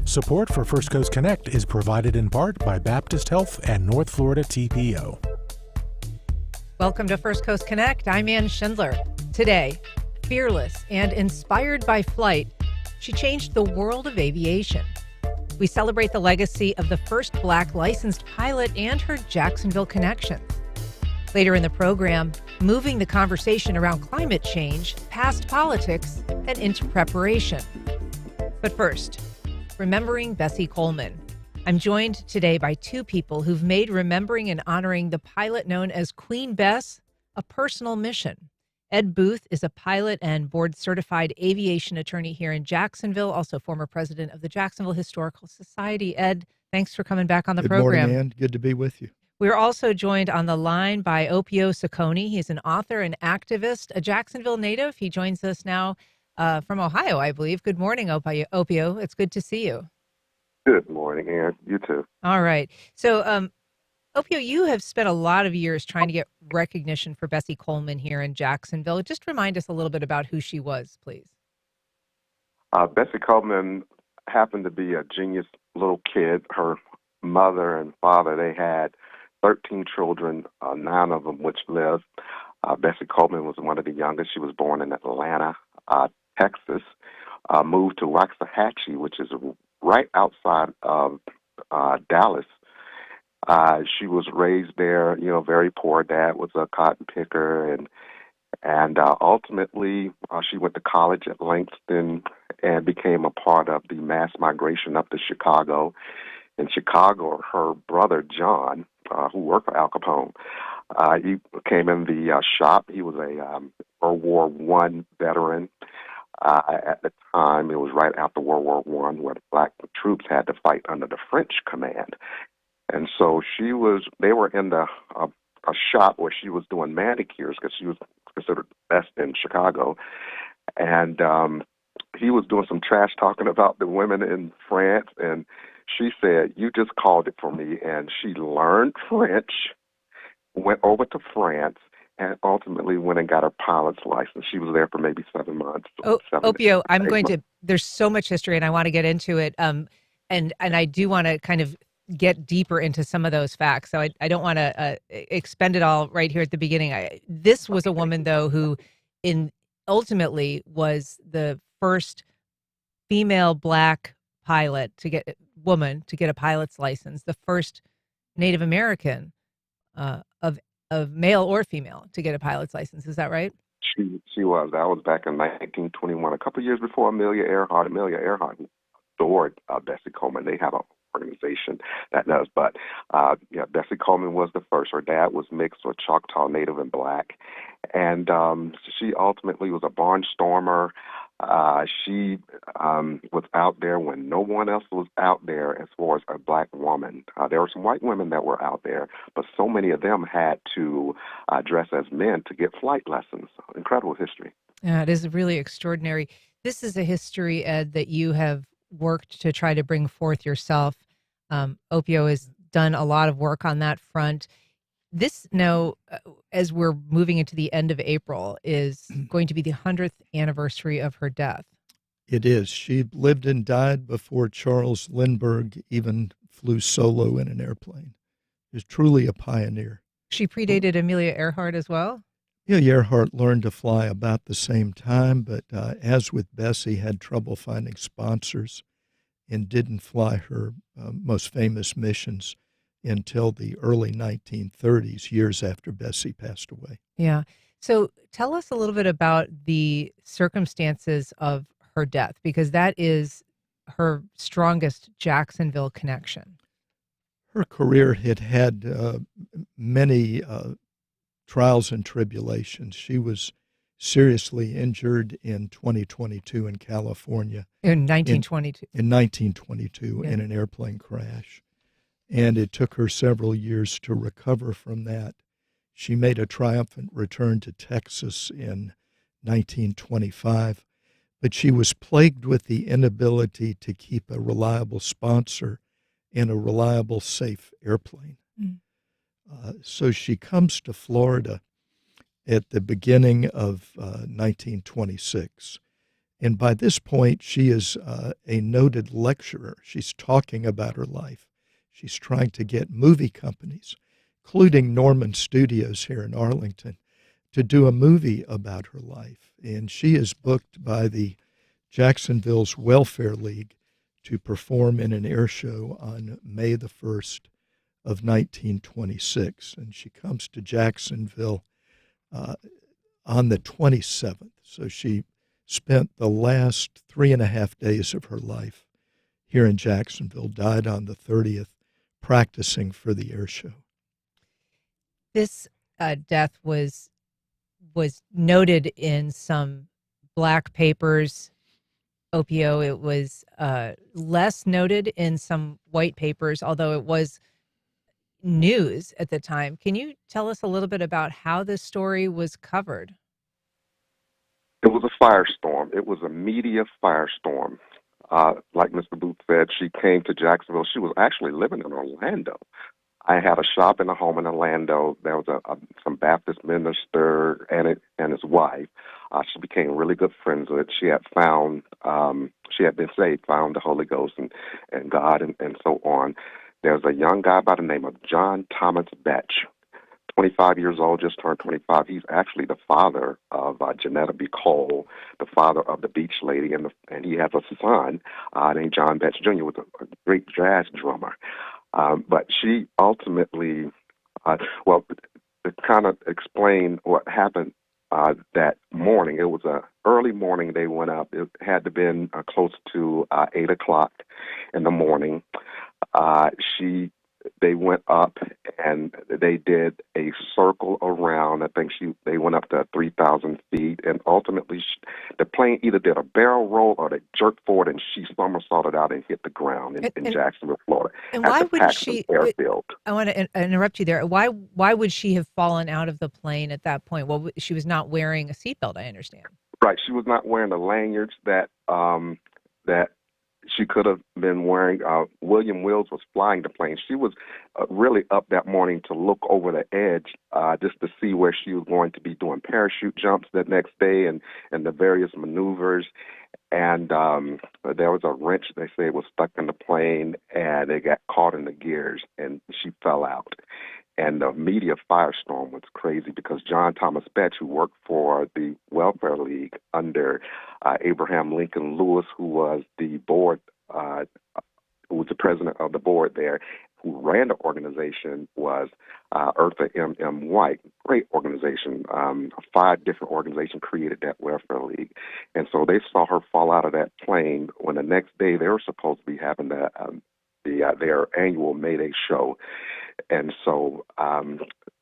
Support for First Coast Connect is provided in part by Baptist Health and North Florida TPO. Welcome to First Coast Connect. I'm Ann Schindler. Today, fearless and inspired by flight, she changed the world of aviation. We celebrate the legacy of the first Black licensed pilot and her Jacksonville connections. Later in the program, moving the conversation around climate change past politics and into preparation. But first, remembering Bessie Coleman. I'm joined today by two people who've made remembering and honoring the pilot known as Queen Bess a personal mission. Ed Booth is a pilot and board-certified aviation attorney here in Jacksonville, also former president of the Jacksonville Historical Society. Ed, thanks for coming back on the program. Good morning, Ann. Good to be with you. We're also joined on the line by Opio Sokoni. He's an author and activist, a Jacksonville native. He joins us now from Ohio, I believe. Good morning, Opio. It's good to see you. Good morning, Ann. You too. All right. So, Opio, you have spent a lot of years trying to get recognition for Bessie Coleman here in Jacksonville. Just remind us a little bit about who she was, please. Bessie Coleman happened to be a genius little kid. Her mother and father, they had 13 children, 9 of them which lived. Bessie Coleman was one of the youngest. She was born in Atlanta, Texas, moved to Waxahachie, which is right outside of Dallas. She was raised there, very poor. Dad was a cotton picker, and ultimately she went to college at Langston and became a part of the mass migration up to Chicago. In Chicago, her brother John, who worked for Al Capone, he came in the shop. He was a World War I veteran. At the time, it was right after World War I, where the Black troops had to fight under the French command. And so they were in a shop where she was doing manicures because she was considered the best in Chicago. And he was doing some trash talking about the women in France. And she said, "You just called it for me." And she learned French, went over to France, and ultimately went and got her pilot's license. She was there for maybe 7 months. Opio, there's so much history and I want to get into it. And I do want to kind of get deeper into some of those facts. So I don't want to expend it all right here at the beginning. This was a woman, though, who ultimately was the first female Black pilot to get a pilot's license, the first Native American of male or female to get a pilot's license. Is that right? She was. That was back in 1921, a couple of years before Amelia Earhart. Amelia Earhart adored Bessie Coleman. They have an organization that does. But Bessie Coleman was the first. Her dad was mixed with Choctaw Native and Black. And she ultimately was a barnstormer. She was out there when no one else was out there as far as a Black woman. There were some white women that were out there, but so many of them had to dress as men to get flight lessons. Incredible history. Yeah, it is really extraordinary. This is a history, Ed, that you have worked to try to bring forth yourself. Opio has done a lot of work on that front. This now, as we're moving into the end of April, is going to be the 100th anniversary of her death. It is. She lived and died before Charles Lindbergh even flew solo in an airplane. She was truly a pioneer. She predated Amelia Earhart as well? Yeah, Earhart learned to fly about the same time, but as with Bessie, had trouble finding sponsors and didn't fly her most famous missions until the early 1930s, years after Bessie passed away. Yeah. So tell us a little bit about the circumstances of her death, because that is her strongest Jacksonville connection. Her career had many trials and tribulations. She was seriously injured in 2022 in California. In 1922. In 1922 in an airplane crash. And it took her several years to recover from that. She made a triumphant return to Texas in 1925, but she was plagued with the inability to keep a reliable sponsor and a reliable, safe airplane. So she comes to Florida at the beginning of 1926 And by this point, she is a noted lecturer. She's talking about her life. She's trying to get movie companies, including Norman Studios here in Arlington, to do a movie about her life. And she is booked by the Jacksonville's Welfare League to perform in an air show on May the 1st of 1926. And she comes to Jacksonville on the 27th. So she spent the last 3.5 days of her life here in Jacksonville, died on the 30th, practicing for the air show. This death was noted in some black papers, Opio. It was less noted in some white papers, although it was news at the time. Can you tell us a little bit about how this story was covered? It was a firestorm. It was a media firestorm. Like Mr. Booth said, she came to Jacksonville. She was actually living in Orlando. I had a shop and a home in Orlando. There was some Baptist minister and his wife. She became really good friends with. She had been saved, found the Holy Ghost and God and so on. There's a young guy by the name of John Thomas Betch, 25 years old, just turned 25. He's actually the father of Janetta B. Cole, the father of the Beach Lady, and he has a son named John Betch Jr., was a great jazz drummer. But she ultimately, to kind of explain what happened that morning, it was a early morning they went up. It had to have been close to 8 o'clock in the morning. They went up and they did a circle around. I think they went up to 3,000 feet, and ultimately the plane either did a barrel roll or they jerked forward, and she somersaulted out and hit the ground in Jacksonville, Florida. And why would Paxton Airfield. I want to interrupt you there. Why would she have fallen out of the plane at that point? Well, she was not wearing a seatbelt, I understand. Right, she was not wearing the lanyards that she could have been wearing. William Wills was flying the plane. She was really up that morning to look over the edge just to see where she was going to be doing parachute jumps that next day and the various maneuvers. And there was a wrench, they say, was stuck in the plane, and it got caught in the gears, and she fell out. And the media firestorm was crazy because John Thomas Betch, who worked for the Welfare League under Abraham Lincoln Lewis, who was the board, who was the president of the board there, who ran the organization, was Eartha M. White. Great organization. 5 different organizations created that Welfare League. And so they saw her fall out of that plane when the next day they were supposed to be having their annual May Day show. And so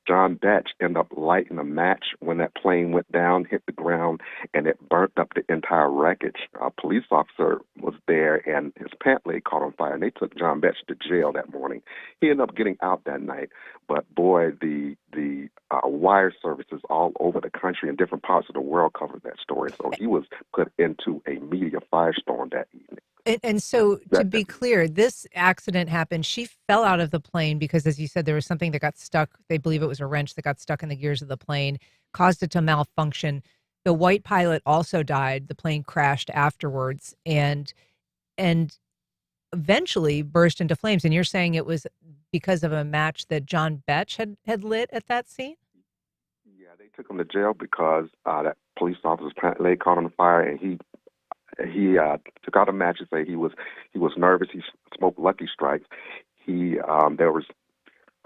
John Betch ended up lighting a match when that plane went down, hit the ground, and it burnt up the entire wreckage. A police officer was there, and his pant leg caught on fire, and they took John Betch to jail that morning. He ended up getting out that night, but boy, the wire services all over the country and different parts of the world covered that story. So he was put into a media firestorm that evening. And so, to be clear, this accident happened. She fell out of the plane because, as you said, there was something that got stuck. They believe it was a wrench that got stuck in the gears of the plane, caused it to malfunction. The white pilot also died. The plane crashed afterwards and eventually burst into flames. And you're saying it was because of a match that John Betch had lit at that scene? Yeah, they took him to jail because that police officer's pant leg caught on fire, and he took out a match and say he was nervous. He smoked Lucky Strikes. There was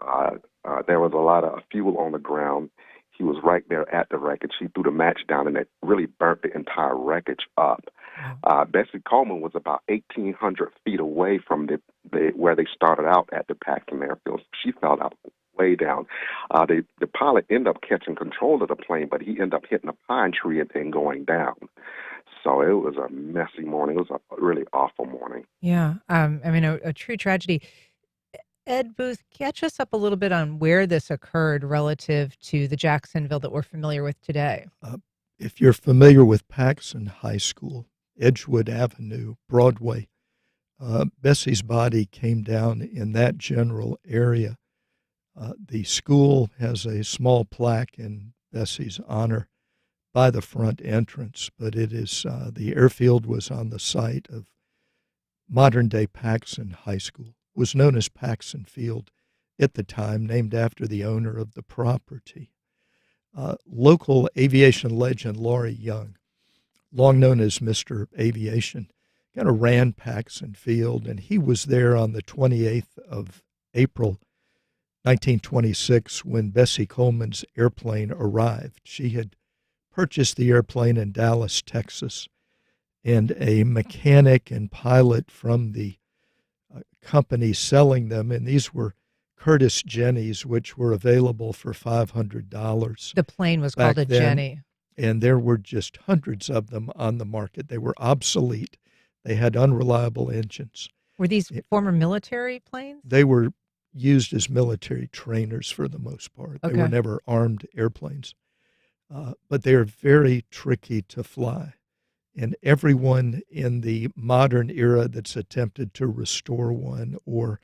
a lot of fuel on the ground. He was right there at the wreckage. He threw the match down, and it really burnt the entire wreckage up. Bessie Coleman was about 1,800 feet away from where they started out at the Paxton Airfield. She fell out way down. The pilot ended up catching control of the plane, but he ended up hitting a pine tree and going down. So it was a messy morning. It was a really awful morning. Yeah. A true tragedy. Ed Booth, catch us up a little bit on where this occurred relative to the Jacksonville that we're familiar with today. If you're familiar with Paxton High School, Edgewood Avenue, Broadway, Bessie's body came down in that general area. The school has a small plaque in Bessie's honor, by the front entrance, but it is the airfield was on the site of modern-day Paxson High School. It was known as Paxson Field at the time, named after the owner of the property. Local aviation legend Laurie Young, long known as Mr. Aviation, kind of ran Paxson Field, and he was there on the 28th of April, 1926, when Bessie Coleman's airplane arrived. She had purchased the airplane in Dallas, Texas, and a mechanic and pilot from the company selling them, and these were Curtiss Jennies, which were available for $500. The plane was back called a then, Jenny. and there were just hundreds of them on the market. They were obsolete. They had unreliable engines. Were these former military planes? They were used as military trainers for the most part. They Okay. were never armed airplanes. But they are very tricky to fly. And everyone in the modern era that's attempted to restore one or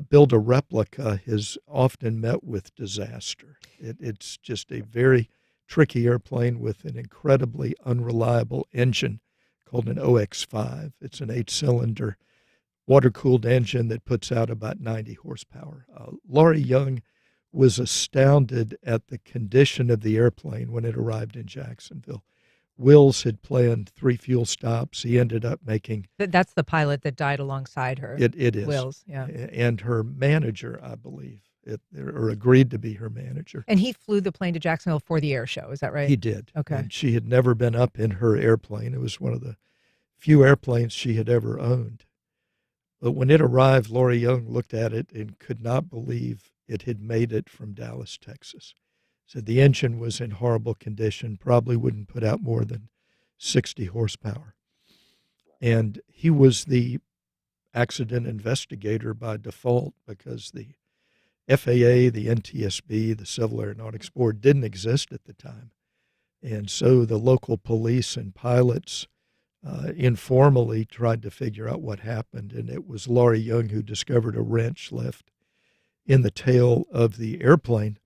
build a replica has often met with disaster. It's just a very tricky airplane with an incredibly unreliable engine called an OX5. It's an 8-cylinder water-cooled engine that puts out about 90 horsepower. Laurie Young was astounded at the condition of the airplane when it arrived in Jacksonville. Wills had planned 3 fuel stops. He ended up making... That's the pilot that died alongside her. It is. Wills, yeah. And her manager, I believe, or agreed to be her manager. And he flew the plane to Jacksonville for the air show, is that right? He did. Okay. And she had never been up in her airplane. It was one of the few airplanes she had ever owned. But when it arrived, Laurie Young looked at it and could not believe it had made it from Dallas, Texas. Said the engine was in horrible condition, probably wouldn't put out more than 60 horsepower. And he was the accident investigator by default because the FAA, the NTSB, the Civil Aeronautics Board didn't exist at the time. And so the local police and pilots informally tried to figure out what happened. And it was Laurie Young who discovered a wrench left in the tail of the airplane.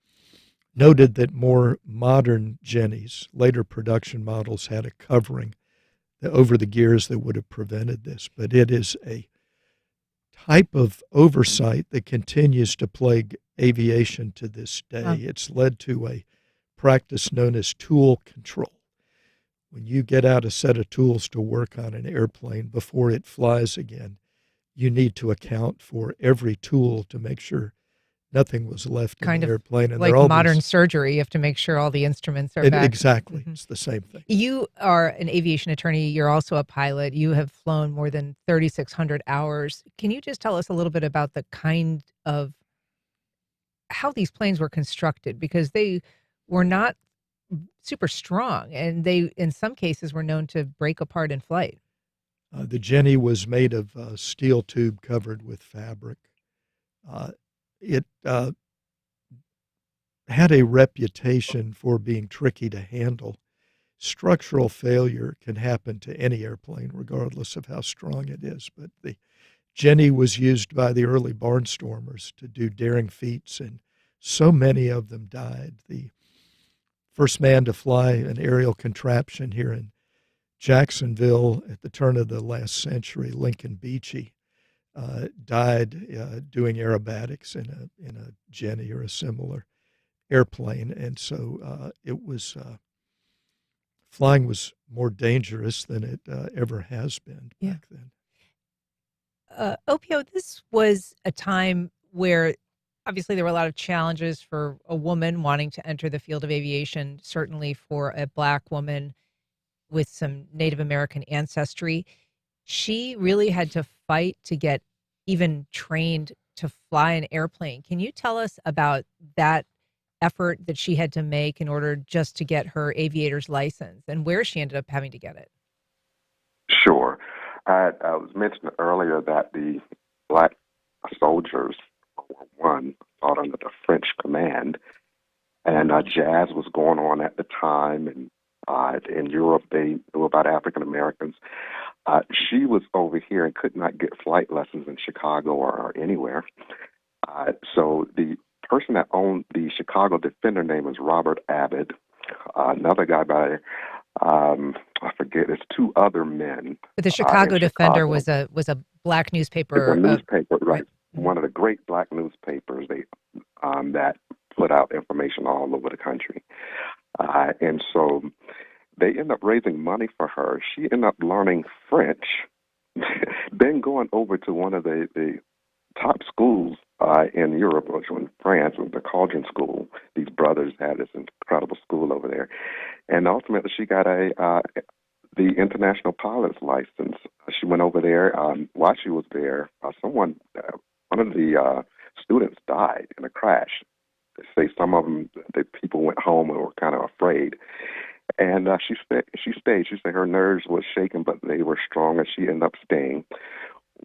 Noted that more modern Jennies, later production models, had a covering over the gears that would have prevented this. But it is a type of oversight that continues to plague aviation to this day. Wow. It's led to a practice known as tool control. When you get out a set of tools to work on an airplane before it flies again, you need to account for every tool to make sure nothing was left in the airplane. And like modern surgery, you have to make sure all the instruments are back. Exactly. Mm-hmm. It's the same thing. You are an aviation attorney. You're also a pilot. You have flown more than 3,600 hours. Can you just tell us a little bit about the kind of how these planes were constructed? Because they were not super strong, and they, in some cases, were known to break apart in flight. The Jenny was made of steel tube covered with fabric. It had a reputation for being tricky to handle. Structural failure can happen to any airplane, regardless of how strong it is. But the Jenny was used by the early barnstormers to do daring feats, and so many of them died. The first man to fly an aerial contraption here in Jacksonville at the turn of the last century, Lincoln Beechey, died doing aerobatics in a Jenny or a similar airplane, and so it was flying was more dangerous than it ever has been back then. Opio, this was a time where obviously there were a lot of challenges for a woman wanting to enter the field of aviation, certainly for a Black woman with some Native American ancestry. She really had to fight to get even trained to fly an airplane. Can you tell us about that effort that she had to make in order just to get her aviator's license and where she ended up having to get it? Sure. I was mentioning earlier that the Black soldiers fought under the French command, and jazz was going on at the time, and in Europe they knew about African Americans. She was over here and could not get flight lessons in Chicago or anywhere. So the person that owned the Chicago Defender name was Robert Abbott, another guy by I forget. It's two other men. But the In Chicago Defender Chicago. was a black It's a newspaper. newspaper, right? Right. Mhm. One of the great black newspapers. They that put out information all over the country, and so they end up raising money for her. She ended up learning French, then going over to one of the top schools in Europe, which was in France, was the Cauldron School. These brothers had this incredible school over there, and ultimately she got the international pilot's license. She went over there. While she was there, one of the students died in a crash. They say some of them, the people went home and were kind of afraid. And she stayed. She said her nerves were shaking, but they were strong, and she ended up staying.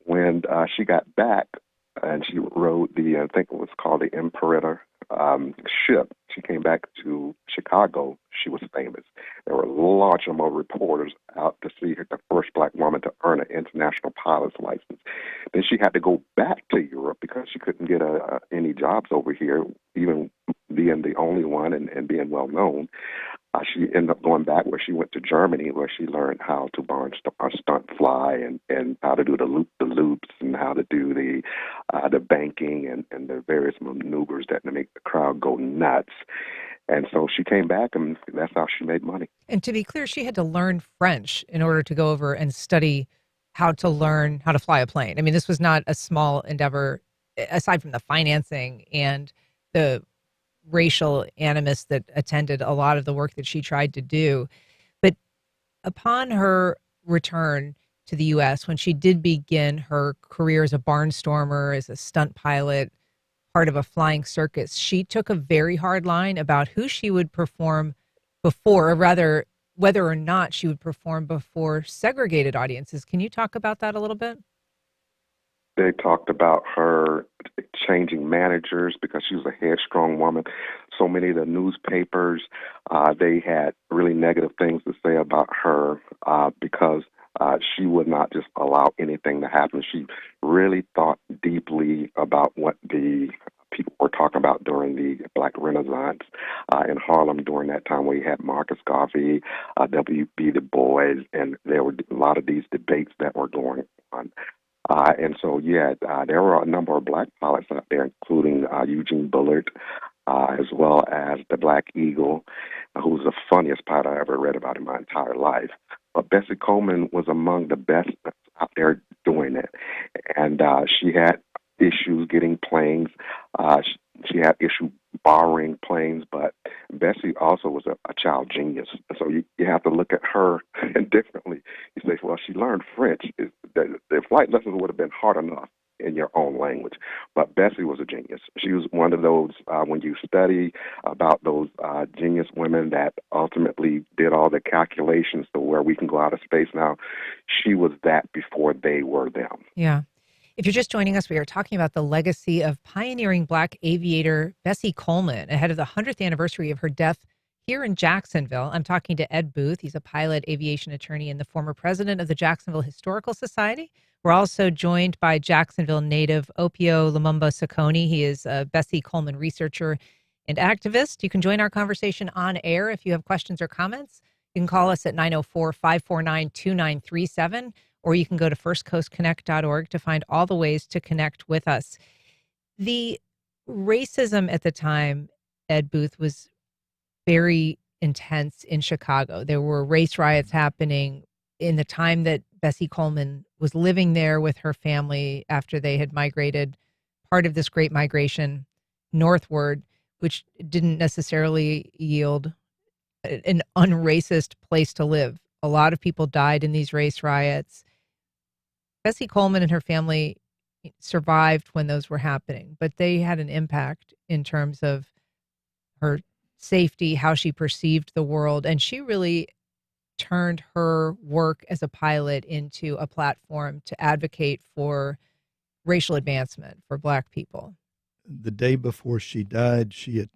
When she got back, and she rode I think it was called the Imperator ship. She came back to Chicago. She was famous. There were a large number of reporters out to see her, the first black woman to earn an international pilot's license. Then she had to go back to Europe because she couldn't get any jobs over here, even being the only one and being well known. She ended up going back where she went to Germany, where she learned how to stunt fly and how to do the loops and how to do the banking and the various maneuvers that make the crowd go nuts. And so she came back, and that's how she made money. And to be clear, she had to learn French in order to go over and study how to learn how to fly a plane. I mean, this was not a small endeavor, aside from the financing and the racial animus that attended a lot of the work that she tried to do. But upon her return to the U.S., when she did begin her career as a barnstormer, as a stunt pilot, part of a flying circus, she took a very hard line about who she would perform before, or rather, whether or not she would perform before segregated audiences. Can you talk about that a little bit? They talked about her changing managers because she was a headstrong woman. So many of the newspapers, they had really negative things to say about her because she would not just allow anything to happen. She really thought deeply about what the people were talking about during the Black Renaissance in Harlem during that time, where you had Marcus Garvey, W.B. Du Bois, and there were a lot of these debates that were going on. And so, there were a number of black pilots out there, including Eugene Bullard, as well as the Black Eagle, who was the funniest pilot I ever read about in my entire life. But Bessie Coleman was among the best out there doing it. And she had issues getting planes. She had issue borrowing planes, but Bessie also was a child genius. So you have to look at her differently. You say, well, she learned French. The flight lessons would have been hard enough in your own language. But Bessie was a genius. She was one of those, when you study about those genius women that ultimately did all the calculations to where we can go out of space now, she was that before they were them. Yeah. If you're just joining us, we are talking about the legacy of pioneering black aviator Bessie Coleman ahead of the 100th anniversary of her death here in Jacksonville. I'm talking to Ed Booth. He's a pilot aviation attorney and the former president of the Jacksonville Historical Society. We're also joined by Jacksonville native Opio Lumumba Sokoni. He is a Bessie Coleman researcher and activist. You can join our conversation on air if you have questions or comments. You can call us at 904-549-2937. Or you can go to firstcoastconnect.org to find all the ways to connect with us. The racism at the time, Ed Booth, was very intense in Chicago. There were race riots happening in the time that Bessie Coleman was living there with her family after they had migrated, part of this great migration northward, which didn't necessarily yield an unracist place to live. A lot of people died in these race riots. Bessie Coleman and her family survived when those were happening, but they had an impact in terms of her safety, how she perceived the world, and she really turned her work as a pilot into a platform to advocate for racial advancement for Black people. The day before she died, she had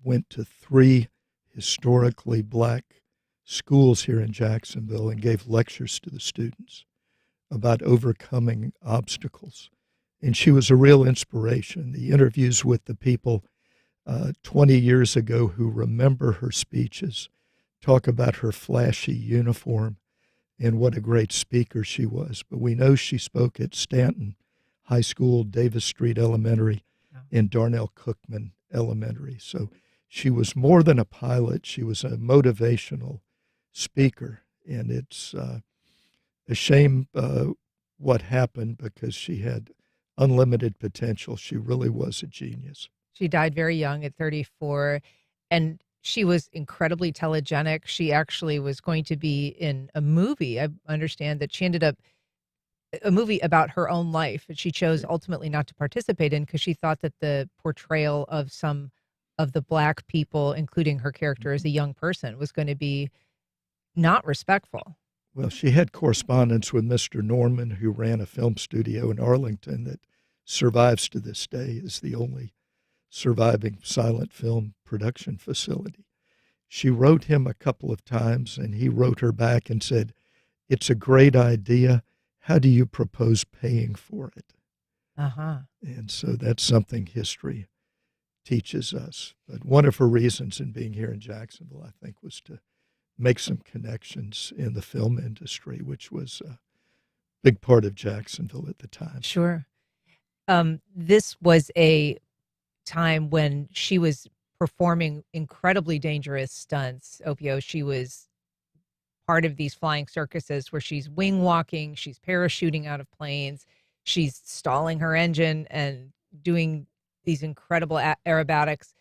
went to 3 historically Black schools here in Jacksonville and gave lectures to the students about overcoming obstacles. And she was a real inspiration. The interviews with the people 20 years ago who remember her speeches, talk about her flashy uniform and what a great speaker she was. But we know she spoke at Stanton High School, Davis Street Elementary, and Darnell Cookman Elementary. So she was more than a pilot. She was a motivational speaker. And it's a shame what happened, because she had unlimited potential. She really was a genius. She died very young at 34, and she was incredibly telegenic. She actually was going to be in a movie. I understand that she ended up a movie about her own life, and she chose ultimately not to participate in because she thought that the portrayal of some of the Black people, including her character as a young person, was going to be not respectful. Well, she had correspondence with Mr. Norman, who ran a film studio in Arlington that survives to this day, is the only surviving silent film production facility. She wrote him a couple of times, and he wrote her back and said, "It's a great idea. How do you propose paying for it?" And so that's something history teaches us. But one of her reasons in being here in Jacksonville, I think, was to make some connections in the film industry, which was a big part of Jacksonville at the time. Sure. This was a time when she was performing incredibly dangerous stunts. Opio, she was part of these flying circuses where she's wing walking, she's parachuting out of planes, she's stalling her engine and doing these incredible aerobatics.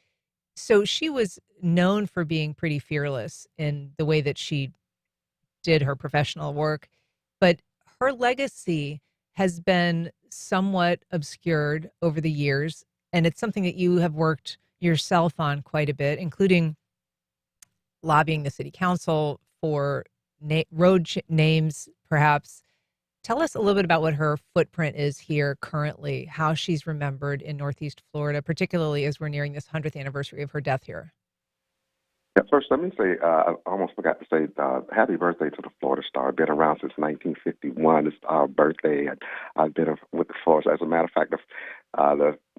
So she was known for being pretty fearless in the way that she did her professional work, but her legacy has been somewhat obscured over the years. And it's something that you have worked yourself on quite a bit, including lobbying the city council for road names, perhaps. Tell us a little bit about what her footprint is here currently, how she's remembered in Northeast Florida, particularly as we're nearing this 100th anniversary of her death here. Yeah, first, let me say, I almost forgot to say happy birthday to the Florida Star. Been around since 1951. It's our birthday. I've been with the Florida. As a matter of fact,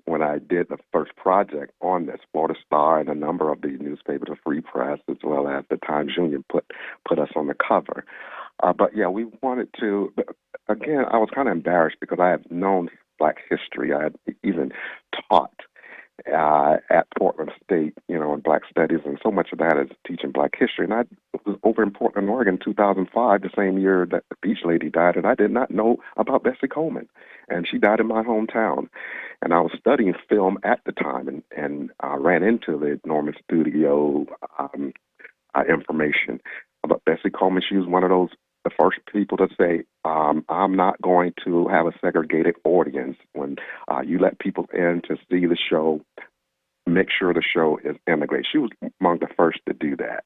when I did the first project on this, Florida Star and a number of the newspapers, the Free Press, as well as the Times Union, put us on the cover. But yeah, we wanted to. Again, I was kind of embarrassed because I had known Black history. I had even taught at Portland State, in Black Studies, and so much of that is teaching Black history. And I was over in Portland, Oregon, 2005, the same year that the Beach Lady died, and I did not know about Bessie Coleman, and she died in my hometown. And I was studying film at the time, and ran into the Norman Studio information about Bessie Coleman. She was one of the first people to say, I'm not going to have a segregated audience. When you let people in to see the show, make sure the show is integrated. She was among the first to do that.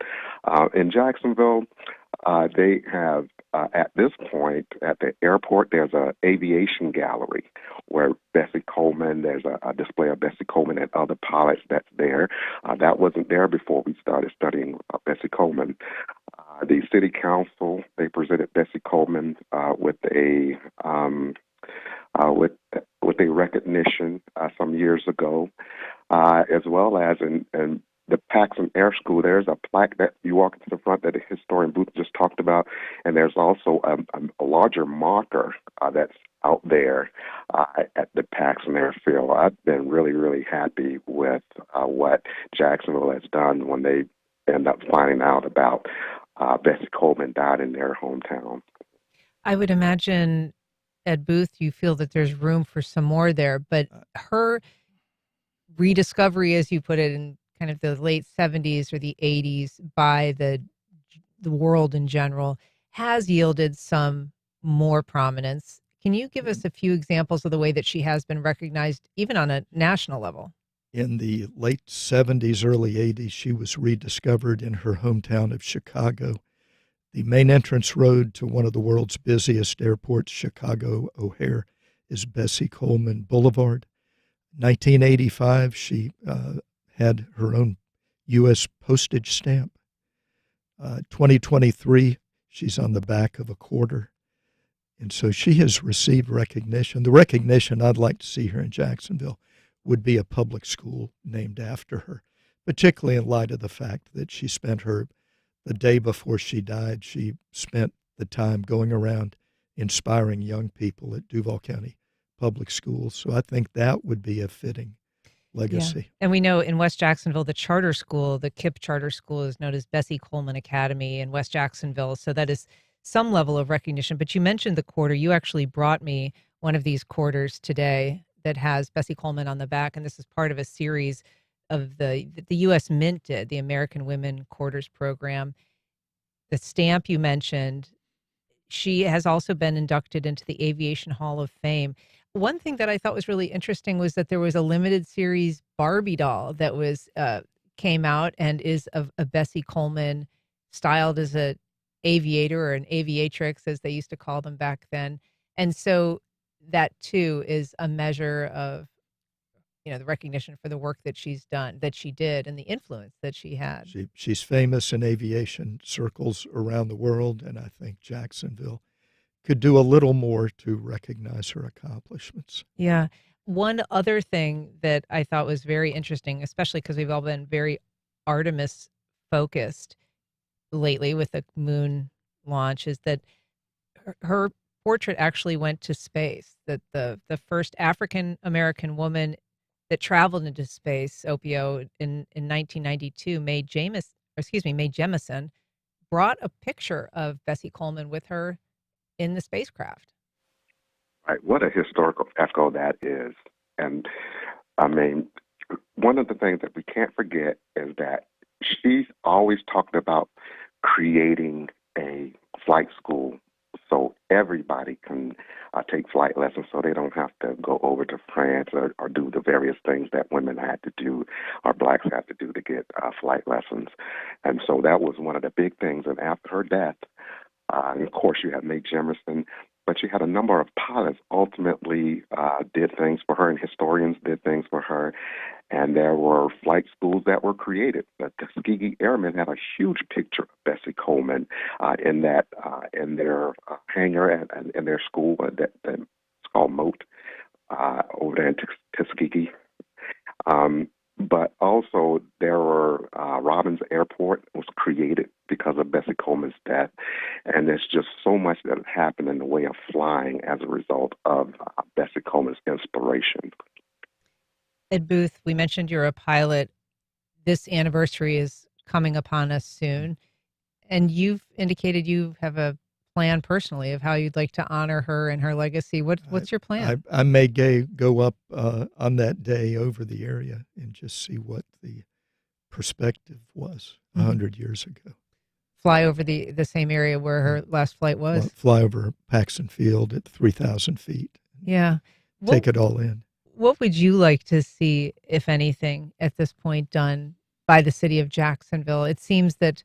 In Jacksonville, they have, at this point, at the airport, there's an aviation gallery where Bessie Coleman, there's a display of Bessie Coleman and other pilots that's there. That wasn't there before we started studying Bessie Coleman. The city council, they presented Bessie Coleman with a recognition some years ago, as well as in the Paxson Air School. There's a plaque that you walk into the front that the historian Booth just talked about, and there's also a larger marker that's out there at the Paxson Airfield. I've been really, really happy with what Jacksonville has done when they end up finding out about Bessie Coleman died in their hometown. I would imagine, Ed Booth, you feel that there's room for some more there, but her rediscovery, as you put it, in kind of the late 70s or the 80s by the world in general, has yielded some more prominence. Can you give us a few examples of the way that she has been recognized, even on a national level? In the late 70s, early 80s, she was rediscovered in her hometown of Chicago. The main entrance road to one of the world's busiest airports, Chicago O'Hare, is Bessie Coleman Boulevard. 1985, she had her own U.S. postage stamp. 2023, she's on the back of a quarter. And so she has received recognition. The recognition I'd like to see here in Jacksonville would be a public school named after her, particularly in light of the fact that she spent the day before she died, she spent the time going around inspiring young people at Duval County Public Schools. So I think that would be a fitting legacy. Yeah. And we know in West Jacksonville, the charter school, the KIPP charter school, is known as Bessie Coleman Academy in West Jacksonville. So that is some level of recognition. But you mentioned the quarter. You actually brought me one of these quarters today that has Bessie Coleman on the back. And this is part of a series of the U.S. Mint did, the American Women Quarters Program. The stamp you mentioned, she has also been inducted into the Aviation Hall of Fame. One thing that I thought was really interesting was that there was a limited series Barbie doll that was came out and is of a Bessie Coleman, styled as an aviator or an aviatrix, as they used to call them back then. And so that too is a measure of, the recognition for the work that she's done, that she did, and the influence that she had. She's famous in aviation circles around the world, and I think Jacksonville could do a little more to recognize her accomplishments. Yeah. One other thing that I thought was very interesting, especially because we've all been very Artemis focused lately with the moon launch, is that her portrait actually went to space, that the first African-American woman that traveled into space, Opio, in 1992, Mae Jemison, brought a picture of Bessie Coleman with her in the spacecraft. Right. What a historical echo that is. And I mean, one of the things that we can't forget is that she's always talked about creating a flight school so everybody can take flight lessons, so they don't have to go over to France or do the various things that women had to do or blacks had to do to get flight lessons. And so that was one of the big things. And after her death, and of course, you had Mae Jemison, but you had a number of pilots ultimately did things for her, and historians did things for her. And there were flight schools that were created. The Tuskegee Airmen had a huge picture of Bessie Coleman in their hangar and in their school that it's called Moat over there in Tuskegee. But also there were Robbins Airport was created because of Bessie Coleman's death. And there's just so much that happened in the way of flying as a result of Bessie Coleman's inspiration. Ed Booth, we mentioned you're a pilot. This anniversary is coming upon us soon. And you've indicated you have a plan personally of how you'd like to honor her and her legacy. What's your plan? I may go up on that day over the area and just see what the perspective was 100 years ago. Fly over the same area where her last flight was? Fly over Paxson Field at 3,000 feet. Yeah. Take it all in. What would you like to see, if anything, at this point done by the city of Jacksonville? It seems that,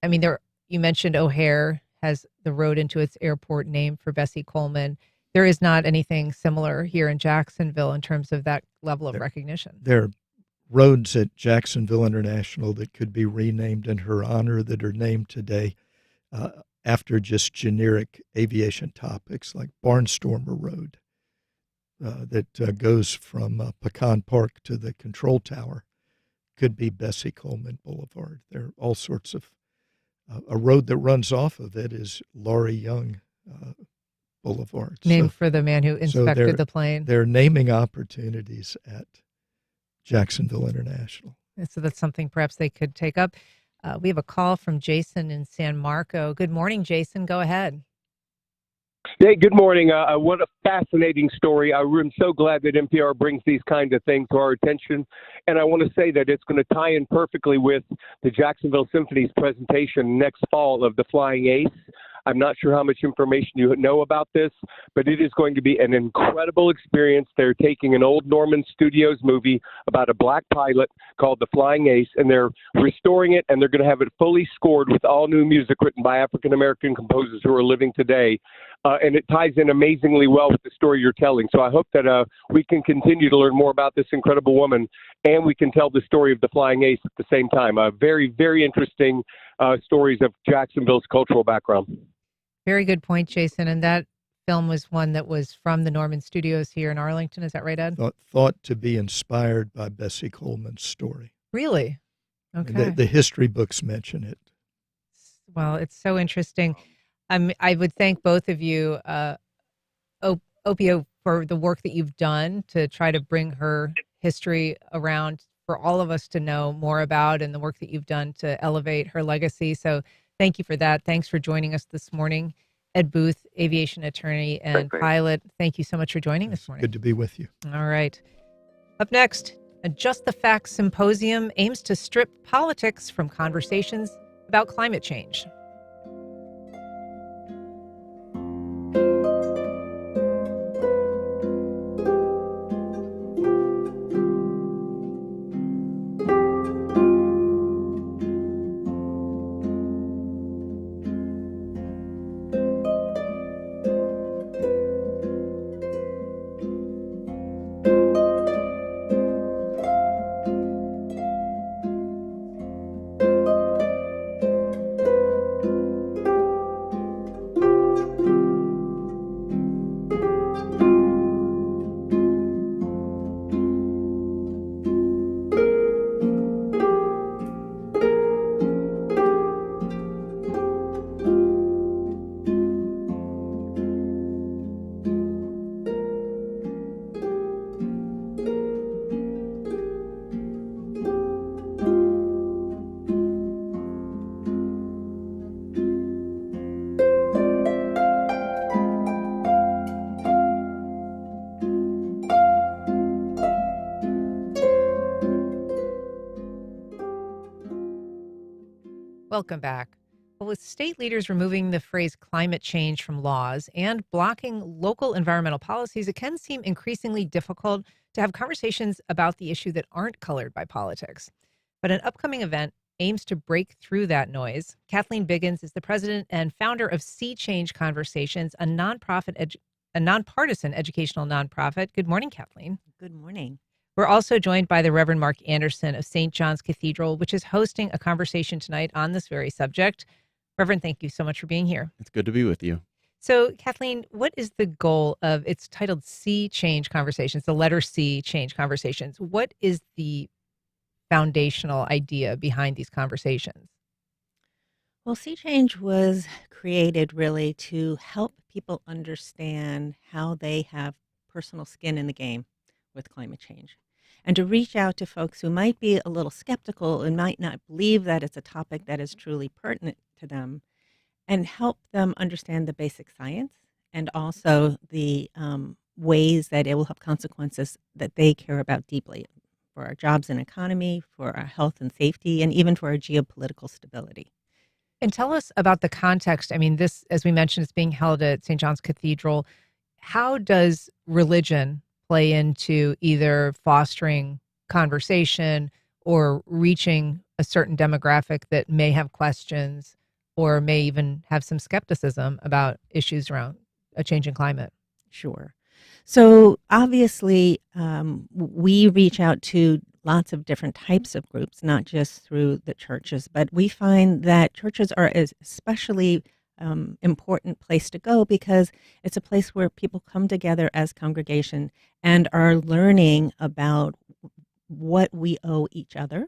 you mentioned O'Hare has the road into its airport named for Bessie Coleman. There is not anything similar here in Jacksonville in terms of that level of recognition. There are roads at Jacksonville International that could be renamed in her honor that are named today after just generic aviation topics, like Barnstormer Road. That goes from Pecan Park to the control tower could be Bessie Coleman Boulevard. There are all sorts of, a road that runs off of it is Laurie Young Boulevard. Named for the man who inspected the plane. There are naming opportunities at Jacksonville International. So that's something perhaps they could take up. We have a call from Jason in San Marco. Good morning, Jason. Go ahead. Hey, good morning. What a fascinating story. I'm so glad that NPR brings these kinds of things to our attention. And I want to say that it's going to tie in perfectly with the Jacksonville Symphony's presentation next fall of the Flying Ace. I'm not sure how much information you know about this, but it is going to be an incredible experience. They're taking an old Norman Studios movie about a black pilot called The Flying Ace, and they're restoring it, and they're going to have it fully scored with all new music written by African-American composers who are living today. And it ties in amazingly well with the story you're telling. So I hope that we can continue to learn more about this incredible woman, and we can tell the story of the Flying Ace at the same time. Very, very interesting stories of Jacksonville's cultural background. Very good point, Jason. And that film was one that was from the Norman Studios here in Arlington. Is that right, Ed? Thought to be inspired by Bessie Coleman's story. Really? Okay. The history books mention it. Well, it's so interesting. I would thank both of you, Opio, for the work that you've done to try to bring her history around for all of us to know more about, and the work that you've done to elevate her legacy. So thank you for that. Thanks for joining us this morning. Ed Booth, aviation attorney and pilot, thank you so much for joining this morning. Good to be with you. All right. Up next, a Just the Facts symposium aims to strip politics from conversations about climate change. Welcome back. Well, with state leaders removing the phrase climate change from laws and blocking local environmental policies, it can seem increasingly difficult to have conversations about the issue that aren't colored by politics. But an upcoming event aims to break through that noise. Kathleen Biggins is the president and founder of Sea Change Conversations, a nonpartisan educational nonprofit. Good morning, Kathleen. Good morning. We're also joined by the Reverend Mark Anderson of St. John's Cathedral, which is hosting a conversation tonight on this very subject. Reverend, thank you so much for being here. It's good to be with you. So, Kathleen, what is the goal of, it's titled Sea Change Conversations, the letter C, Change Conversations. What is the foundational idea behind these conversations? Well, Sea Change was created really to help people understand how they have personal skin in the game with climate change, and to reach out to folks who might be a little skeptical and might not believe that it's a topic that is truly pertinent to them, and help them understand the basic science and also the ways that it will have consequences that they care about deeply for our jobs and economy, for our health and safety, and even for our geopolitical stability. And tell us about the context. I mean, this, as we mentioned, is being held at St. John's Cathedral. How does religion play into either fostering conversation or reaching a certain demographic that may have questions or may even have some skepticism about issues around a changing climate? Sure. So obviously, we reach out to lots of different types of groups, not just through the churches, but we find that churches are especially important place to go because it's a place where people come together as congregation and are learning about what we owe each other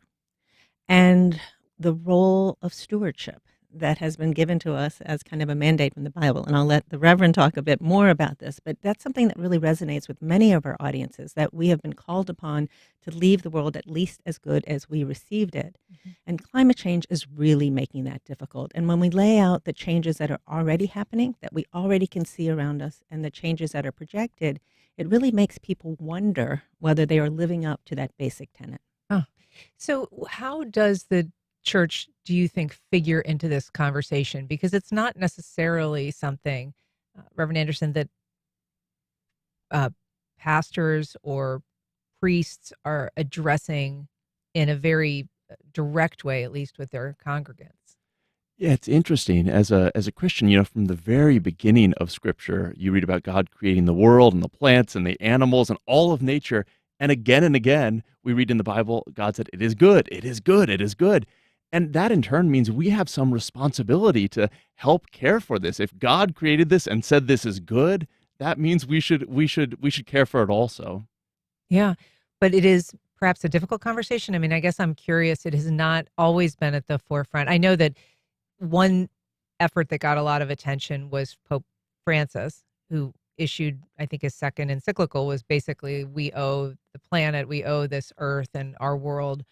and the role of stewardship that has been given to us as kind of a mandate from the Bible. And I'll let the Reverend talk a bit more about this, but that's something that really resonates with many of our audiences, that we have been called upon to leave the world at least as good as we received it. Mm-hmm. And climate change is really making that difficult. And when we lay out the changes that are already happening, that we already can see around us, and the changes that are projected, it really makes people wonder whether they are living up to that basic tenet. Oh. So how does the church, do you think, figure into this conversation? Because it's not necessarily something, Reverend Anderson, that pastors or priests are addressing in a very direct way, at least with their congregants. Yeah, it's interesting. As a Christian, from the very beginning of Scripture, you read about God creating the world and the plants and the animals and all of nature. And again, we read in the Bible, God said, "It is good, it is good, it is good." And that in turn means we have some responsibility to help care for this. If God created this and said this is good, that means we should care for it also. Yeah. But it is perhaps a difficult conversation. I mean, I guess I'm curious. It has not always been at the forefront. I know that one effort that got a lot of attention was Pope Francis, who issued, I think, his second encyclical was basically, we owe the planet, we owe this earth and our world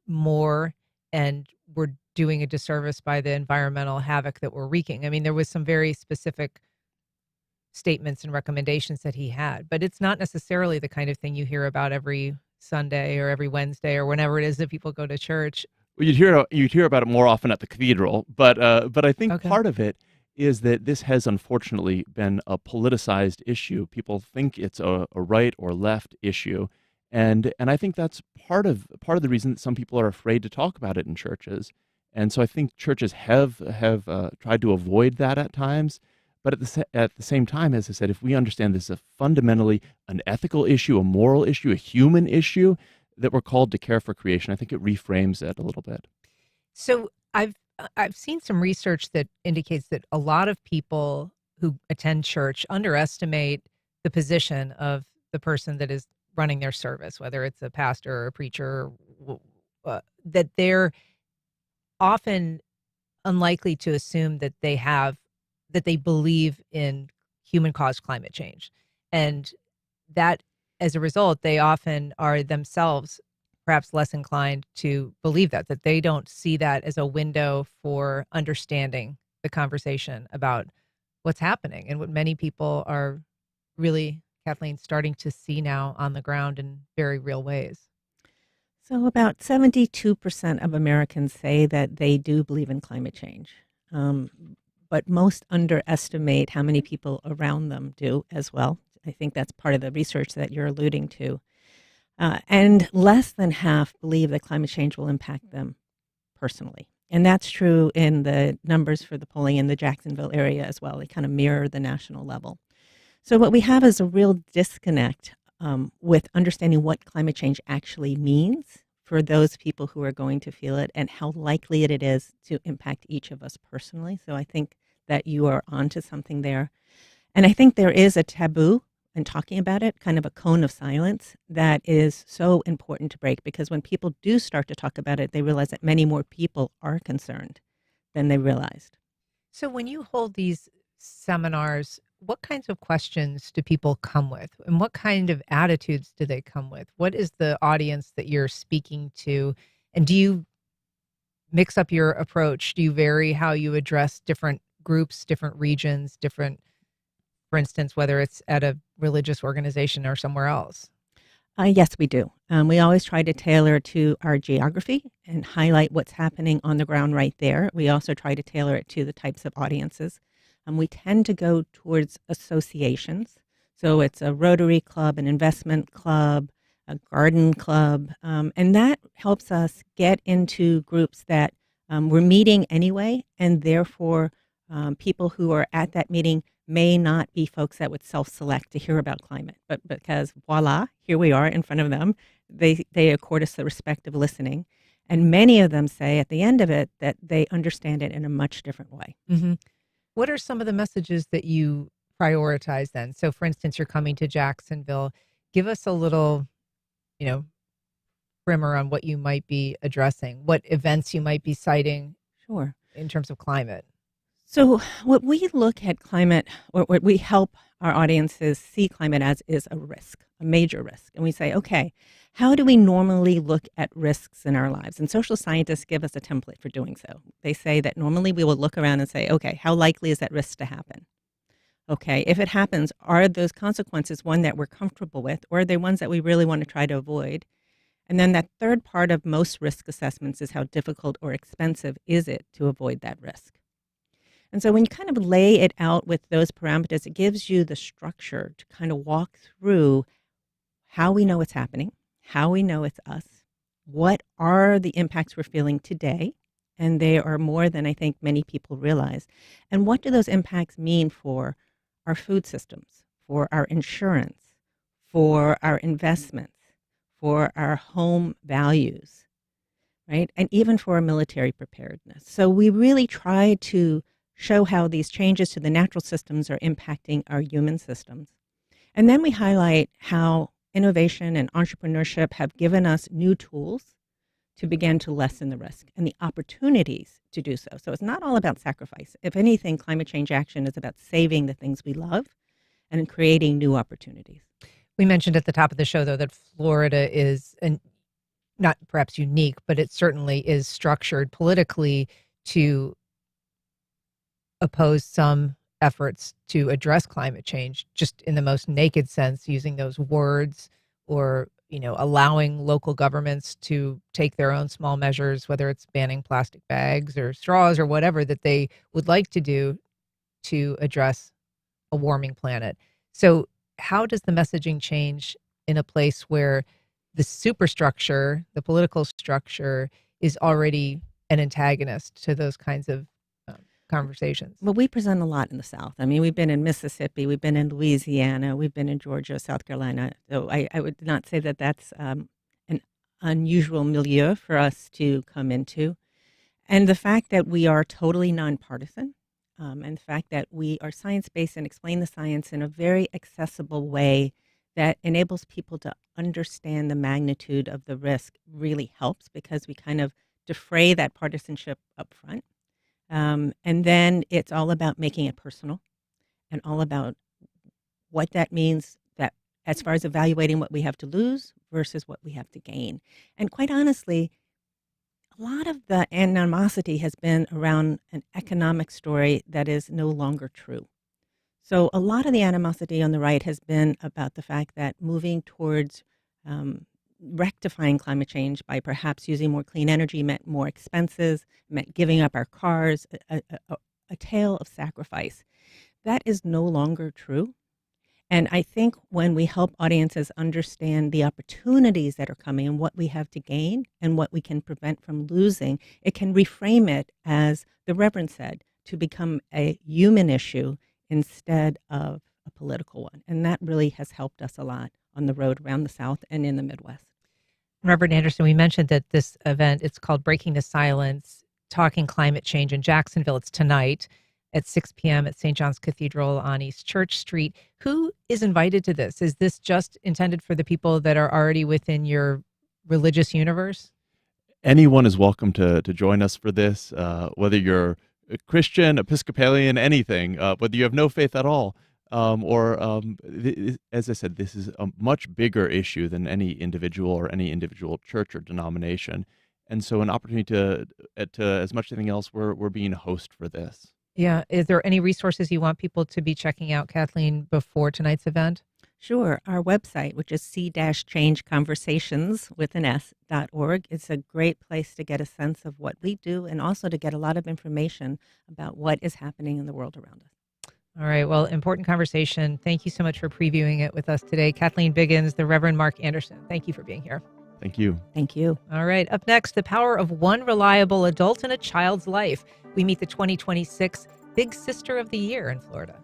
more, and we're doing a disservice by the environmental havoc that we're wreaking. I mean, there was some very specific statements and recommendations that he had, but it's not necessarily the kind of thing you hear about every Sunday or every Wednesday or whenever it is that people go to church. Well, you'd hear about it more often at the cathedral, but I think Okay. part of it is that this has unfortunately been a politicized issue. People think it's a right or left issue, and I think that's part of the reason that some people are afraid to talk about it in churches. And so I think churches have tried to avoid that at times. But at the same time, as I said, if we understand this is a fundamentally an ethical issue, a moral issue, a human issue, that we're called to care for creation, I think it reframes it a little bit. So I've seen some research that indicates that a lot of people who attend church underestimate the position of the person that is running their service, whether it's a pastor or a preacher, that they're often unlikely to assume that they believe in human caused climate change. And that as a result, they often are themselves perhaps less inclined to believe that they don't see that as a window for understanding the conversation about what's happening and what many people are really, Kathleen, starting to see now on the ground in very real ways. So about 72% of Americans say that they do believe in climate change. But most underestimate how many people around them do as well. I think that's part of the research that you're alluding to. And less than half believe that climate change will impact them personally. And that's true in the numbers for the polling in the Jacksonville area as well. They kind of mirror the national level. So what we have is a real disconnect with understanding what climate change actually means for those people who are going to feel it and how likely it is to impact each of us personally. So I think that you are onto something there. And I think there is a taboo in talking about it, kind of a cone of silence that is so important to break, because when people do start to talk about it, they realize that many more people are concerned than they realized. So when you hold these seminars, what kinds of questions do people come with? And what kind of attitudes do they come with? What is the audience that you're speaking to? And do you mix up your approach? Do you vary how you address different groups, different regions, different, for instance, whether it's at a religious organization or somewhere else? Yes, we do. We always try to tailor to our geography and highlight what's happening on the ground right there. We also try to tailor it to the types of audiences. We tend to go towards associations. So it's a Rotary Club, an investment club, a garden club, and that helps us get into groups that we're meeting anyway, and therefore people who are at that meeting may not be folks that would self-select to hear about climate, but because voila, here we are in front of them, they accord us the respect of listening. And many of them say at the end of it that they understand it in a much different way. Mm-hmm. What are some of the messages that you prioritize then? So for instance, you're coming to Jacksonville. Give us a little, primer on what you might be addressing, what events you might be citing. Sure. In terms of climate. So what we look at climate, or what we help our audiences see climate as, is a risk, a major risk. And we say, okay, how do we normally look at risks in our lives? And social scientists give us a template for doing so. They say that normally we will look around and say, okay, how likely is that risk to happen? Okay, if it happens, are those consequences one that we're comfortable with, or are they ones that we really want to try to avoid? And then that third part of most risk assessments is how difficult or expensive is it to avoid that risk? And so when you kind of lay it out with those parameters, it gives you the structure to kind of walk through how we know it's happening, how we know it's us, what are the impacts we're feeling today, and they are more than I think many people realize, and what do those impacts mean for our food systems, for our insurance, for our investments, for our home values. right? And even for military preparedness. So we really try to show how these changes to the natural systems are impacting our human systems. And then we highlight how innovation and entrepreneurship have given us new tools to begin to lessen the risk and the opportunities to do so. So it's not all about sacrifice. If anything, climate change action is about saving the things we love and creating new opportunities. We mentioned at the top of the show, though, that Florida is not perhaps unique, but it certainly is structured politically to oppose some efforts to address climate change, just in the most naked sense, using those words, or allowing local governments to take their own small measures, whether it's banning plastic bags or straws or whatever that they would like to do to address a warming planet. So how does the messaging change in a place where the superstructure, the political structure, is already an antagonist to those kinds of conversations? Well, we present a lot in the South. I mean, we've been in Mississippi, we've been in Louisiana, we've been in Georgia, South Carolina. So I would not say that that's an unusual milieu for us to come into. And the fact that we are totally nonpartisan, and the fact that we are science-based and explain the science in a very accessible way that enables people to understand the magnitude of the risk really helps, because we kind of defray that partisanship up front. And then it's all about making it personal and all about what that means, that as far as evaluating what we have to lose versus what we have to gain. And quite honestly, a lot of the animosity has been around an economic story that is no longer true. So a lot of the animosity on the right has been about the fact that moving towards rectifying climate change by perhaps using more clean energy meant more expenses, meant giving up our cars, a tale of sacrifice. That is no longer true. And I think when we help audiences understand the opportunities that are coming and what we have to gain and what we can prevent from losing, it can reframe it, as the Reverend said, to become a human issue instead of a political one. And that really has helped us a lot on the road around the South and in the Midwest. Reverend Anderson, we mentioned that this event, it's called Breaking the Silence, Talking Climate Change in Jacksonville. It's tonight at 6 p.m. at St. John's Cathedral on East Church Street. Who is invited to this? Is this just intended for the people that are already within your religious universe? Anyone is welcome to join us for this, whether you're a Christian, Episcopalian, anything, whether you have no faith at all. As I said, this is a much bigger issue than any individual or any individual church or denomination. And so an opportunity to as much as anything else, we're being a host for this. Yeah. Is there any resources you want people to be checking out, Kathleen, before tonight's event? Sure. Our website, which is c-changeconversations.org, it's a great place to get a sense of what we do and also to get a lot of information about what is happening in the world around us. All right. Well, important conversation. Thank you so much for previewing it with us today. Kathleen Biggins, the Reverend Mark Anderson. Thank you for being here. Thank you. Thank you. All right. Up next, the power of one reliable adult in a child's life. We meet the 2026 Big Sister of the Year in Florida.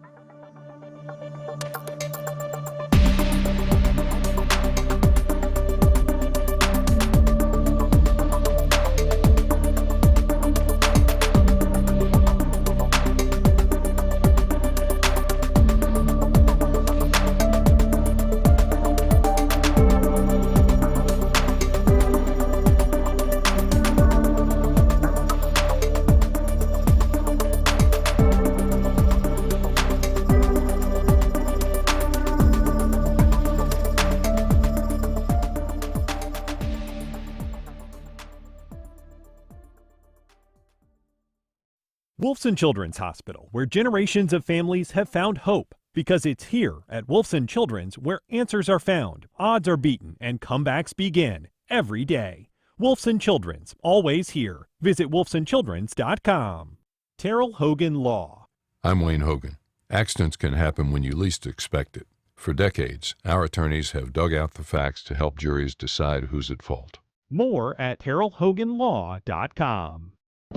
Wolfson Children's Hospital, where generations of families have found hope. Because it's here at Wolfson Children's where answers are found, odds are beaten, and comebacks begin every day. Wolfson Children's, always here. Visit wolfsonchildrens.com. Terrell Hogan Law. I'm Wayne Hogan. Accidents can happen when you least expect it. For decades, our attorneys have dug out the facts to help juries decide who's at fault. More at terrellhoganlaw.com.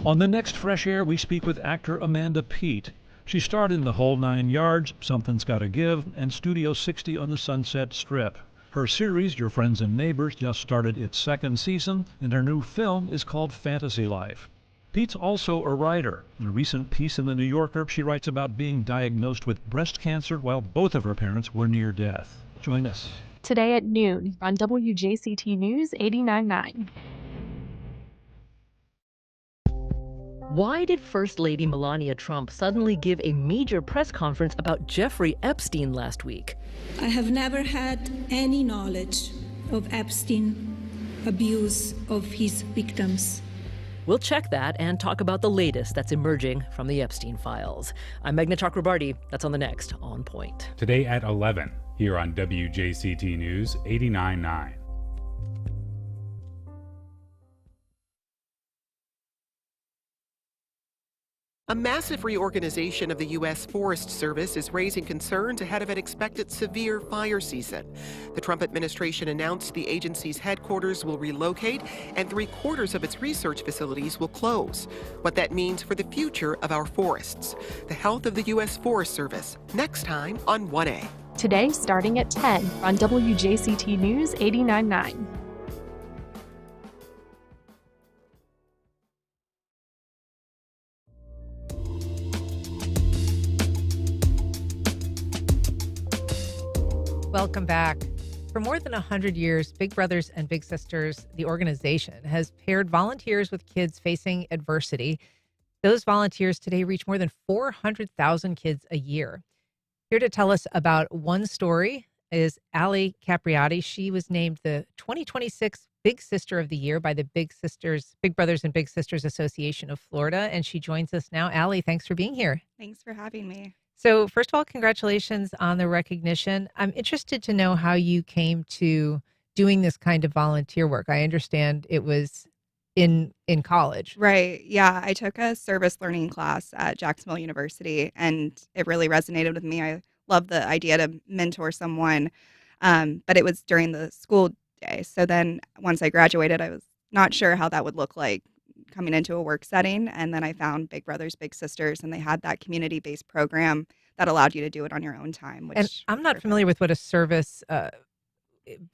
On the next Fresh Air, we speak with actor Amanda Peet. She starred in The Whole 9 Yards, Something's Gotta Give, and Studio 60 on the Sunset Strip. Her series, Your Friends and Neighbors, just started its second season, and her new film is called Fantasy Life. Pete's also a writer. In a recent piece in The New Yorker, she writes about being diagnosed with breast cancer while both of her parents were near death. Join us. Today at noon on WJCT News 89.9. Why did First Lady Melania Trump suddenly give a major press conference about Jeffrey Epstein last week? I have never had any knowledge of Epstein abuse of his victims. We'll check that and talk about the latest that's emerging from the Epstein files. I'm Meghna Chakrabarty. That's on the next On Point. Today at 11, here on WJCT News 89.9. A massive reorganization of the U.S. Forest Service is raising concerns ahead of an expected severe fire season. The Trump administration announced the agency's headquarters will relocate and 3/4 of its research facilities will close. What that means for the future of our forests. The health of the U.S. Forest Service, next time on 1A. Today starting at 10 on WJCT News 89.9. Welcome back. For more than 100 years, Big Brothers and Big Sisters, the organization, has paired volunteers with kids facing adversity. Those volunteers today reach more than 400,000 kids a year. Here to tell us about one story is Allie Capriati. She was named the 2026 Big Sister of the Year by the Big Brothers and Big Sisters Association of Florida, and she joins us now. Allie, thanks for being here. Thanks for having me. So first of all, congratulations on the recognition. I'm interested to know how you came to doing this kind of volunteer work. I understand it was in college. Right. Yeah. I took a service learning class at Jacksonville University, and it really resonated with me. I love the idea to mentor someone, but it was during the school day. So then once I graduated, I was not sure how that would look like coming into a work setting. And then I found Big Brothers, Big Sisters, and they had that community-based program that allowed you to do it on your own time. Which and I'm not familiar with what a service,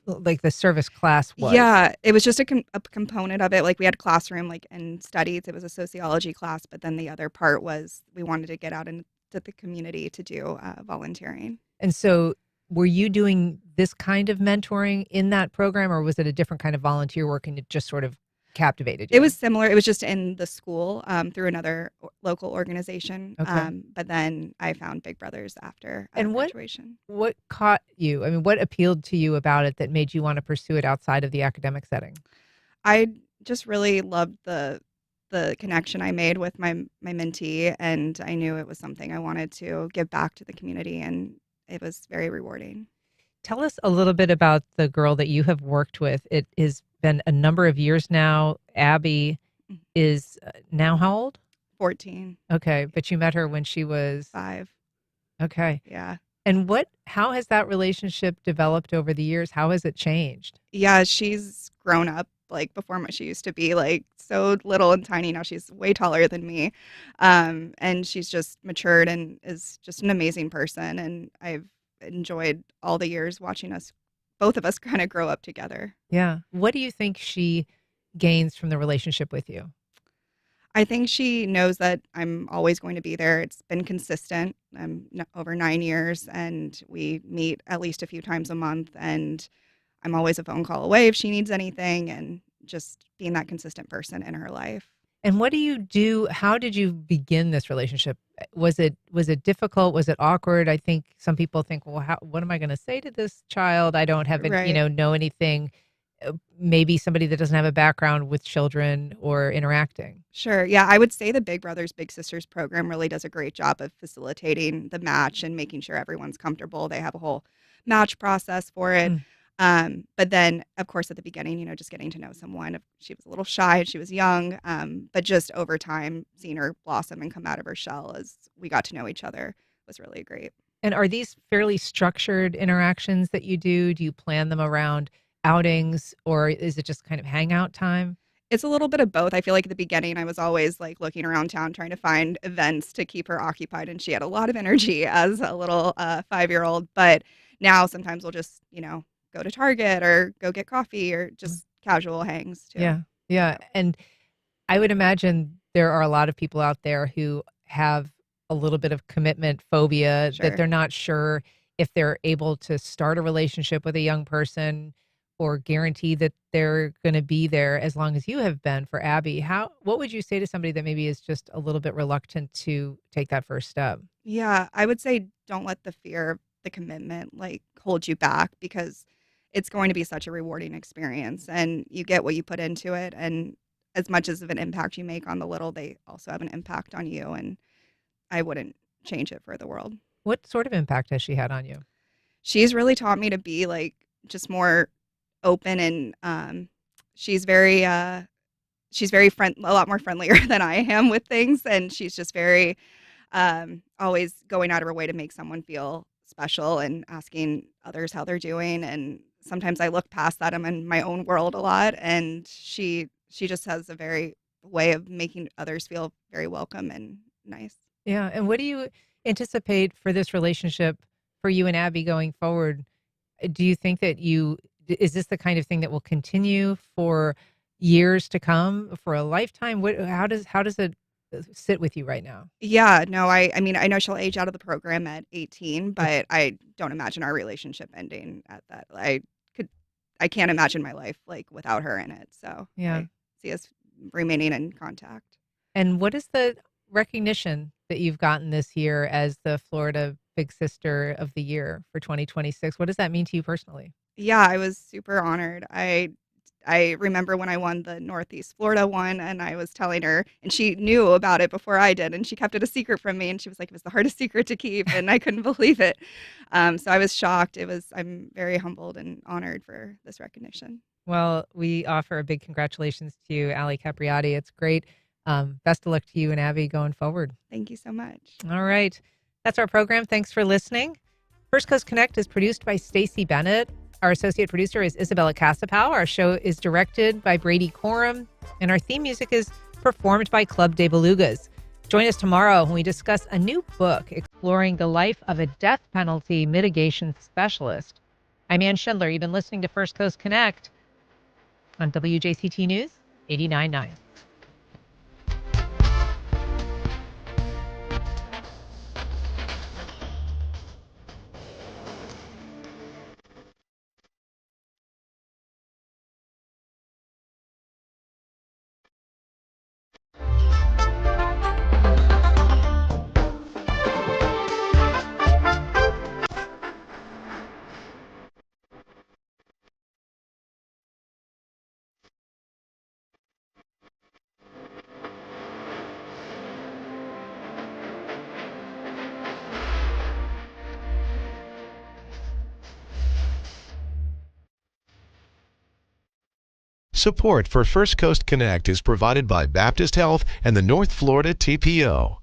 like the service class was. Yeah, it was just a component of it. Like we had classroom, like in studies, it was a sociology class, but then the other part was we wanted to get out into the community to do volunteering. And so were you doing this kind of mentoring in that program, or was it a different kind of volunteer work and it just sort of captivated you? It was similar. It was just in the school through another local organization. Okay. But then I found Big Brothers after graduation. What caught you? I mean, what appealed to you about it that made you want to pursue it outside of the academic setting? I just really loved the connection I made with my mentee, and I knew it was something I wanted to give back to the community, and it was very rewarding. Tell us a little bit about the girl that you have worked with. It has been a number of years now. Abby is now how old? 14. Okay, but you met her when she was 5. Okay. Yeah. And how has that relationship developed over the years? How has it changed? Yeah, she's grown up. Like before, she used to be like so little and tiny. Now she's way taller than me. And she's just matured and is just an amazing person. And I've enjoyed all the years watching both of us kind of grow up together. Yeah. What do you think she gains from the relationship with you? I think she knows that I'm always going to be there. It's been consistent. I'm over 9 years, and we meet at least a few times a month, and I'm always a phone call away if she needs anything, and just being that consistent person in her life. And what do you do? How did you begin this relationship? Was it difficult? Was it awkward? I think some people think, well, what am I going to say to this child? I don't have, know anything. Maybe somebody that doesn't have a background with children or interacting. Sure. Yeah, I would say the Big Brothers Big Sisters program really does a great job of facilitating the match and making sure everyone's comfortable. They have a whole match process for it. But then, of course, at the beginning, just getting to know someone. She was a little shy, she was young, but just over time, seeing her blossom and come out of her shell as we got to know each other was really great. And are these fairly structured interactions that you do? Do you plan them around outings, or is it just kind of hangout time? It's a little bit of both. I feel like at the beginning, I was always like looking around town trying to find events to keep her occupied, and she had a lot of energy as a little 5-year-old. But now sometimes we'll just, go to Target or go get coffee or just casual hangs too. Yeah. Yeah. And I would imagine there are a lot of people out there who have a little bit of commitment phobia, Sure. that they're not sure if they're able to start a relationship with a young person or guarantee that they're going to be there as long as you have been for Abby. What would you say to somebody that maybe is just a little bit reluctant to take that first step? Yeah, I would say don't let the fear of the commitment like hold you back, because it's going to be such a rewarding experience and you get what you put into it. And as much as of an impact you make on the little, they also have an impact on you. And I wouldn't change it for the world. What sort of impact has she had on you? She's really taught me to be like just more open, and she's very a lot more friendlier than I am with things, and she's just very always going out of her way to make someone feel special and asking others how they're doing. And sometimes I look past that. I'm in my own world a lot, and she just has a very way of making others feel very welcome and nice. Yeah. And what do you anticipate for this relationship for you and Abby going forward? Do you think that is this the kind of thing that will continue for years to come, for a lifetime? How does it sit with you right now? Yeah, no, I mean, I know she'll age out of the program at 18, but I don't imagine our relationship ending at that. I can't imagine my life like without her in it. So Yeah. I see us remaining in contact. And what is the recognition that you've gotten this year as the Florida Big Sister of the Year for 2026? What does that mean to you personally? Yeah, I was super honored. I remember when I won the Northeast Florida one, and I was telling her, and she knew about it before I did, and she kept it a secret from me, and she was like, it was the hardest secret to keep, and I couldn't believe it. So I was shocked. I'm very humbled and honored for this recognition. Well, we offer a big congratulations to you, Allie Capriati. It's great. Best of luck to you and Abby going forward. Thank you so much. All right. That's our program. Thanks for listening. First Coast Connect is produced by Stacey Bennett. Our associate producer is Isabella Casapow. Our show is directed by Brady Coram. And our theme music is performed by Club de Belugas. Join us tomorrow when we discuss a new book exploring the life of a death penalty mitigation specialist. I'm Ann Schindler. You've been listening to First Coast Connect on WJCT News 89.9. Support for First Coast Connect is provided by Baptist Health and the North Florida TPO.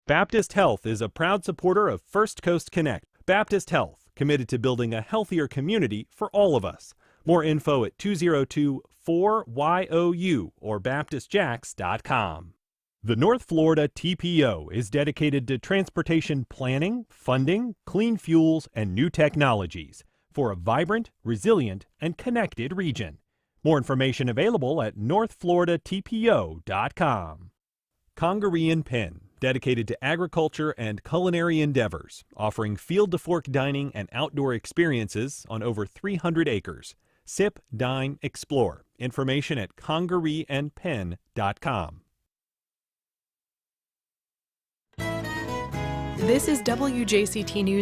Baptist Health is a proud supporter of First Coast Connect. Baptist Health, committed to building a healthier community for all of us. More info at 202-4YOU or baptistjacks.com. The North Florida TPO is dedicated to transportation planning, funding, clean fuels, and new technologies for a vibrant, resilient, and connected region. More information available at northfloridatpo.com. Congaree & Penn, dedicated to agriculture and culinary endeavors, offering field-to-fork dining and outdoor experiences on over 300 acres. Sip, dine, explore. Information at congareeandpenn.com. This is WJCT News.